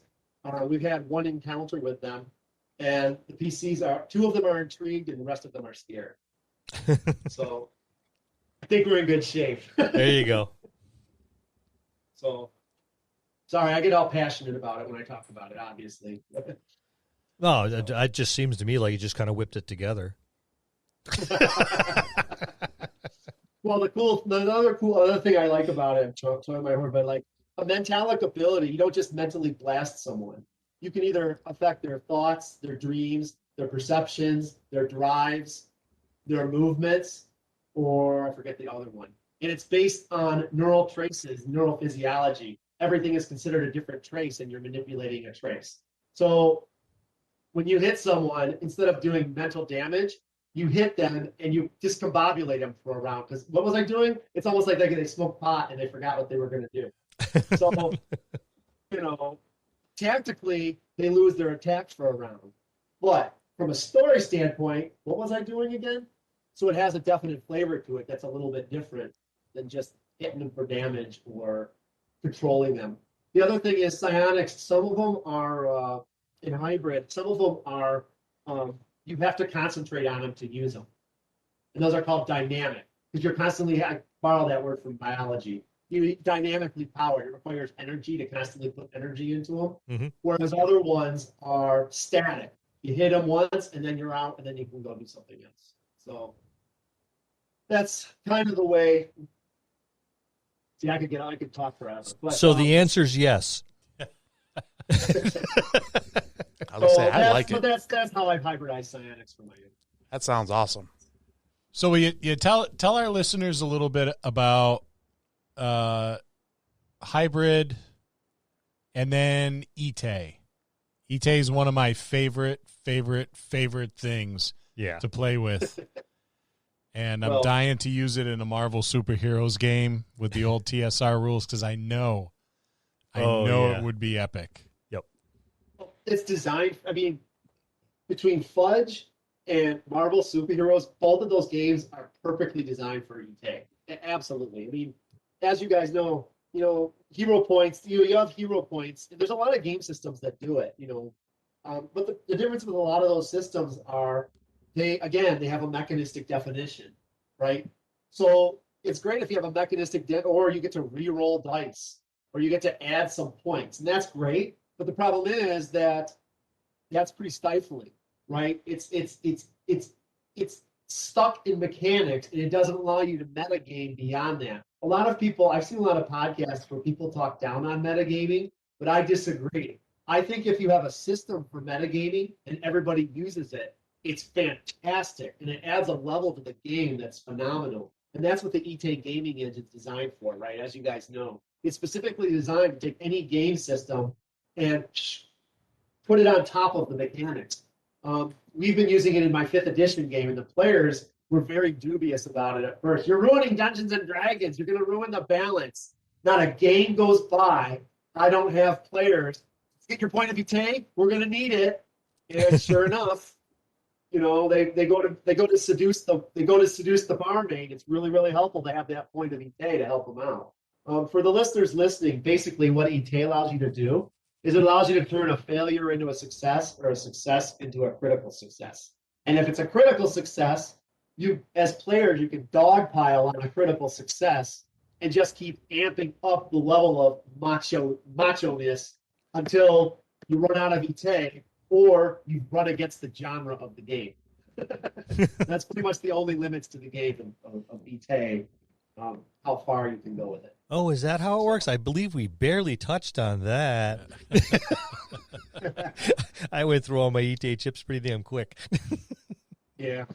We've had 1 encounter with them, and the PCs are 2 of them are intrigued and the rest of them are scared. So I think we're in good shape. There you go. So sorry, I get all passionate about it when I talk about it, obviously. No, it just seems to me like you just kind of whipped it together. Well, other thing I like about it, I'm my horn, but like a metallic ability, you don't just mentally blast someone. You can either affect their thoughts, their dreams, their perceptions, their drives, their movements, or I forget the other one. And it's based on neural traces, neural physiology. Everything is considered a different trace, and you're manipulating a trace. So when you hit someone, instead of doing mental damage, you hit them and you discombobulate them for a round. Because what was I doing? It's almost like they smoked pot and they forgot what they were going to do. So, tactically, they lose their attacks for a round. But from a story standpoint, what was I doing again? So it has a definite flavor to it that's a little bit different than just hitting them for damage or controlling them. The other thing is psionics. Some of them are in HiBRiD. Some of them are you have to concentrate on them to use them, and those are called dynamic because you're constantly. I borrow that word from biology. You dynamically powered. It requires energy to constantly put energy into them. Mm-hmm. Whereas other ones are static. You hit them once, and then you're out, and then you can go do something else. So that's kind of the way. See, I could talk forever. But, so the answer is yes. I like it. But that's how I hybridize psionics for my use. That sounds awesome. So you tell our listeners a little bit about HiBRiD and then Ite. Ite is one of my favorite things to play with. And I'm dying to use it in a Marvel Superheroes game with the old TSR rules because I know it would be epic. Yep. It's designed, between Fudge and Marvel Superheroes, both of those games are perfectly designed for Ite. Absolutely. As you guys know, hero points, you have hero points. There's a lot of game systems that do it, but the difference with a lot of those systems are they have a mechanistic definition, right? So it's great if you have a mechanistic, or you get to re-roll dice, or you get to add some points, and that's great. But the problem is that that's pretty stifling, right? It's stuck in mechanics, and it doesn't allow you to metagame beyond that. A lot of people, I've seen a lot of podcasts where people talk down on metagaming, but I disagree. I think if you have a system for metagaming and everybody uses it, it's fantastic, and it adds a level to the game that's phenomenal. And that's what the Ite gaming engine is designed for, right? As you guys know, it's specifically designed to take any game system and put it on top of the mechanics. We've been using it in my 5th edition game, and the players were very dubious about it at first. You're ruining Dungeons and Dragons. You're going to ruin the balance. Not a game goes by I don't have players get your point of vitae. We're going to need it. And sure enough, you know, they go to seduce the barmaid. It's really, really helpful to have that point of vitae to help them out. For the listeners listening, basically what vitae allows you to do is it allows you to turn a failure into a success or a success into a critical success. And if it's a critical success, you as players, you can dogpile on a critical success and just keep amping up the level of macho-ness until you run out of vitae or you run against the genre of the game. That's pretty much the only limits to the game of vitae, how far you can go with it. Oh, is that how it works? I believe we barely touched on that. I went through all my vitae chips pretty damn quick. Yeah.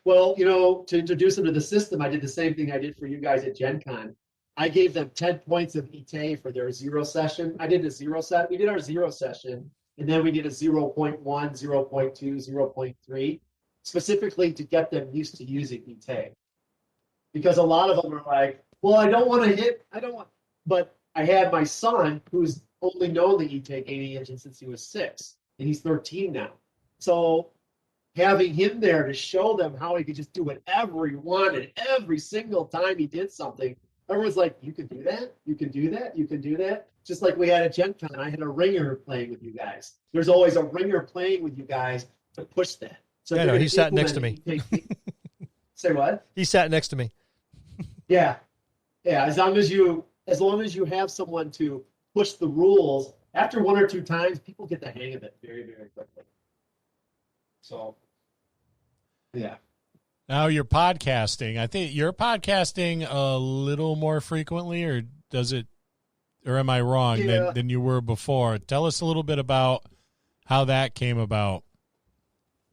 Well, you know, to introduce them to the system, I did the same thing I did for you guys at Gen Con. I gave them 10 points of vitae for their 0 session. We did our 0 session, and then we did a 0.1, 0.2, 0.3, specifically to get them used to using vitae. Because a lot of them are like, well, but I had my son who's only known the vitae gaming engine since he was 6, and he's 13 now. So having him there to show them how he could just do whatever he wanted every single time he did something. Everyone's like, you can do that? You can do that? You can do that? Just like we had at Gen Con, I had a ringer playing with you guys. There's always a ringer playing with you guys to push that. So yeah, no, he sat next to me. Say what? He sat next to me. Yeah. Yeah, as long as you have someone to push the rules, after 1 or 2 times, people get the hang of it very, very quickly. So, yeah. Now you're podcasting. I think you're podcasting a little more frequently, or am I wrong than you were before? Tell us a little bit about how that came about.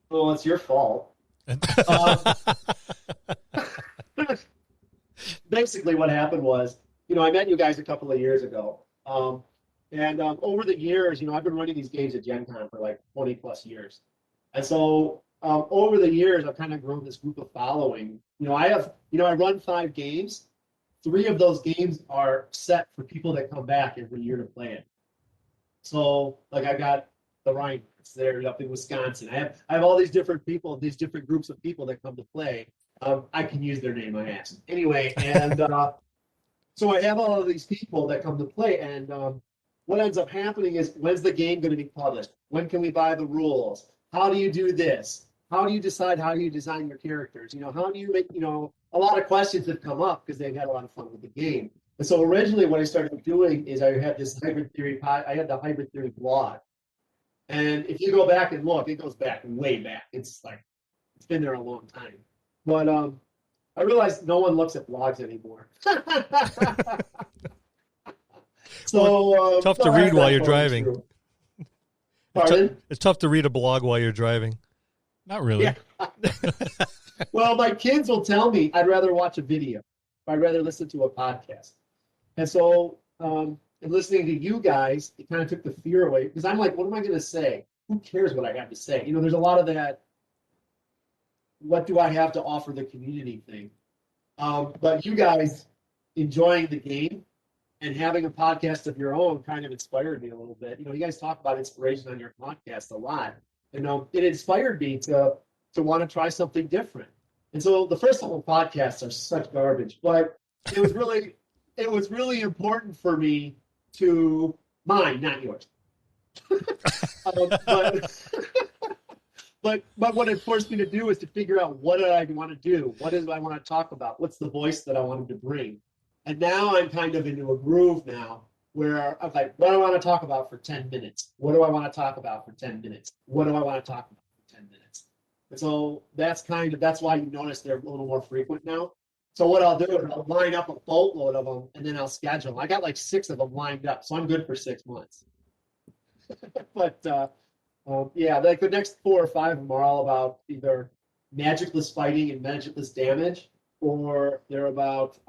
Well, it's your fault. Basically, what happened was, you know, I met you guys a couple of years ago. And over the years, you know, I've been running these games at Gen Con for like 20 plus years. And so over the years, I've kind of grown this group of following. You know, I run 5 games. 3 of those games are set for people that come back every year to play it. So, like, I got the Rhine there up in Wisconsin. I have all these different people, these different groups of people that come to play. I can use their name, I asked. Anyway, and so I have all of these people that come to play, and what ends up happening is, when's the game going to be published? When can we buy the rules? How do you do this? How do you decide how you design your characters? You know, how do you make, you know, a lot of questions have come up because they've had a lot of fun with the game. And so originally what I started doing is I had this HiBRiD theory, I had the HiBRiD theory blog. And if you go back and look, it goes back way back. It's been there a long time. But I realized no one looks at blogs anymore. So tough to read while you're driving. Pardon? It's tough to read a blog while you're driving. Not really. Yeah. Well, my kids will tell me I'd rather watch a video. I'd rather listen to a podcast. And so in listening to you guys, it kind of took the fear away, because I'm like, what am I going to say? Who cares what I have to say? You know, there's a lot of that, what do I have to offer the community thing. But you guys enjoying the game and having a podcast of your own kind of inspired me a little bit. You know, you guys talk about inspiration on your podcast a lot. You know, it inspired me to want to try something different. And so the first couple of podcasts are such garbage, but it was really important for me to mine, not yours. But what it forced me to do is to figure out, what do I want to do? What is I want to talk about? What's the voice that I wanted to bring? And now I'm kind of into a groove now where I'm like, what do I want to talk about for 10 minutes? What do I want to talk about for 10 minutes? What do I want to talk about for 10 minutes? And so that's why you notice they're a little more frequent now. So what I'll do is I'll line up a boatload of them, and then I'll schedule them. I got like 6 of them lined up, so I'm good for 6 months. But yeah, like the next 4 or 5 of them are all about either magicless fighting and magicless damage, or they're about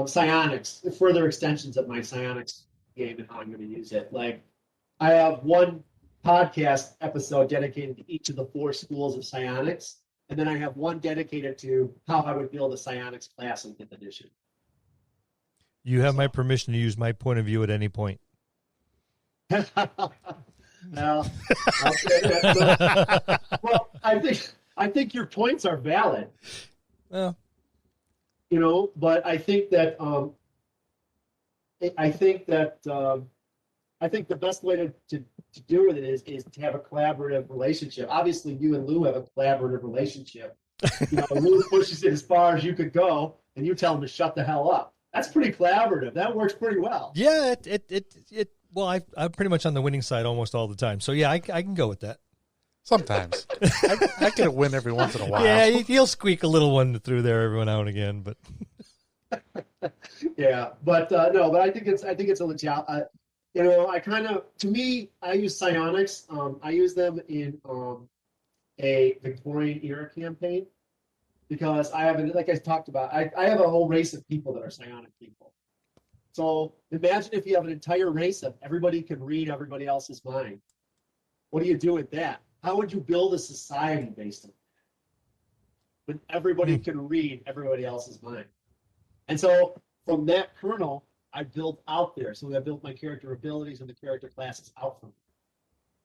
psionics, further extensions of my psionics game and how I'm going to use it. Like, I have one podcast episode dedicated to each of the 4 schools of psionics, and then I have one dedicated to how I would build a psionics class in 5th edition. You have my permission to use my point of view at any point. Well, I'll say that. Well, I think your points are valid. Well, But I think that I think the best way to do it is to have a collaborative relationship. Obviously, you and Lou have a collaborative relationship. Lou pushes it as far as you could go, and you tell him to shut the hell up. That's pretty collaborative. That works pretty well. yeah, well, I'm pretty much on the winning side almost all the time. So, yeah, I can go with that. Sometimes. I get a win every once in a while. Yeah, he'll squeak a little one through there every now and again, but Yeah, but no, but I think it's a legit. I kind of, to me, I use psionics. I use them in a Victorian era campaign because I have, like I talked about, I have a whole race of people that are psionic people. So imagine if you have an entire race of everybody can read everybody else's mind. What do you do with that? How would you build a society based on that? When everybody can read everybody else's mind. And so from that kernel, I built out there. So I built my character abilities and the character classes out from it.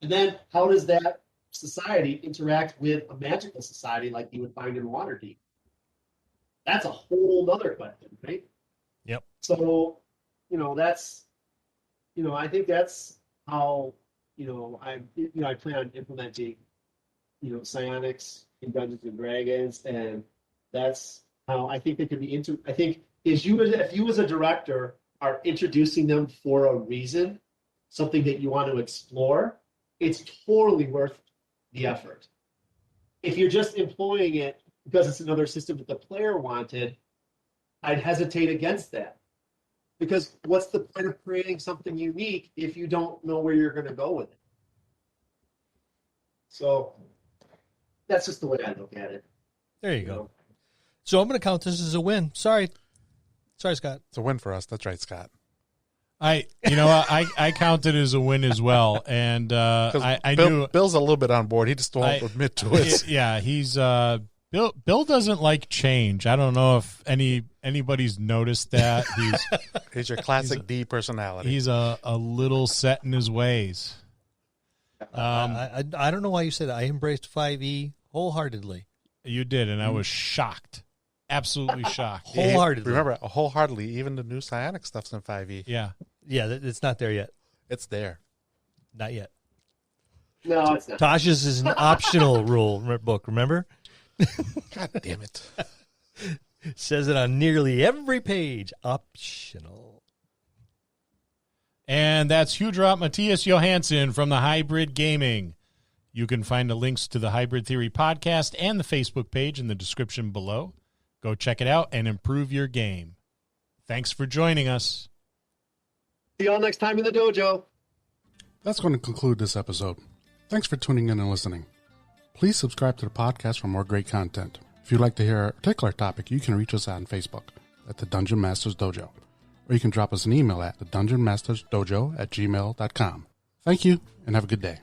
And then how does that society interact with a magical society like you would find in Waterdeep? That's a whole nother question, right? Yep. So, that's, I think that's how, I plan on implementing, psionics in Dungeons and Dragons, and that's how I think they could be I think if you as a director are introducing them for a reason, something that you want to explore, it's totally worth the effort. If you're just employing it because it's another system that the player wanted, I'd hesitate against that. Because what's the point of creating something unique if you don't know where you're going to go with it? So that's just the way I look at it. there you go. So I'm going to count this as a win. Sorry, Scott. It's a win for us. That's right, Scott. I count it as a win as well, and I Bill, knew Bill's a little bit on board. He just won't admit to it. Yeah, he's Bill doesn't like change. I don't know if anybody's noticed that. He's your classic D personality. He's a little set in his ways. I don't know why you said that. I embraced 5e wholeheartedly. You did, and I was shocked. Absolutely shocked. Wholeheartedly. Remember, wholeheartedly, even the new psionic stuff's in 5e. Yeah. Yeah, it's not there yet. It's there. Not yet. No, it's not. Tasha's is an optional book, remember? God damn it. Says it on nearly every page. Optional. And that's Hujrot Johaansen from the HiBRiD Gaming. You can find the links to the HiBRiD Theory podcast and the Facebook page in the description below. Go check it out and improve your game. Thanks for joining us. See y'all next time in the dojo. That's going to conclude this episode. Thanks for tuning in and listening. Please subscribe to the podcast for more great content. If you'd like to hear a particular topic, you can reach us on Facebook at the Dungeon Masters Dojo, or you can drop us an email at thedungeonmastersdojo@gmail.com. Thank you, and have a good day.